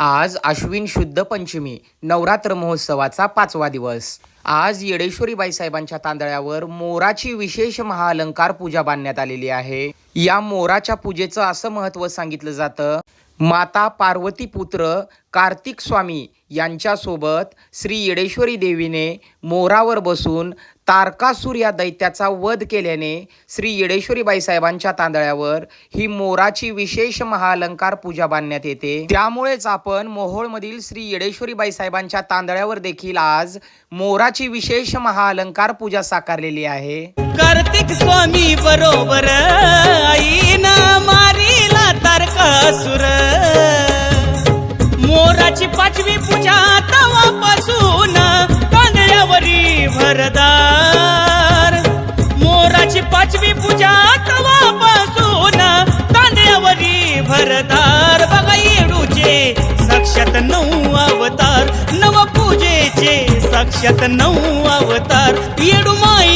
आज आश्विन शुद्ध पंचमी नवरात्र महोत्सवाचा 5वा दिवस। आज येडेश्वरी बाईसाहेबांच्या तांदळ्यावर मोराची विशेष महाअलंकार पूजा बांधण्यात आलेली आहे। या मोराच्या पूजेचं असं महत्त्व सांगितलं जातं, माता पार्वती पुत्र कार्तिक स्वामी यांच्यासोबत श्री येडेश्वरी देवीने मोरावर बसून तारकासूर या दैत्याचा वध केल्याने श्री येडेश्वरी बाईसाहेबांच्या तांदळ्यावर ही मोराची विशेष महाअलंकार पूजा बांधण्यात येते। त्यामुळेच आपण मोहोळमधील श्री येडेश्वरी बाईसाहेबांच्या तांदळ्यावर देखील आज मोराची विशेष महाअलंकार पूजा साकारलेली आहे। कार्तिक स्वामी बरोबर आईना मारीला तारकासूर, मोराची 5वी पूजा तवापासून तांदळ्यावरी भरदार, मोराची 5वी पूजा तवापासून तांदळ्यावरी भरदार। बघा येडूचे साक्षात 9 अवतार, नव पूजेचे साक्षात 9 अवतार, येडू माई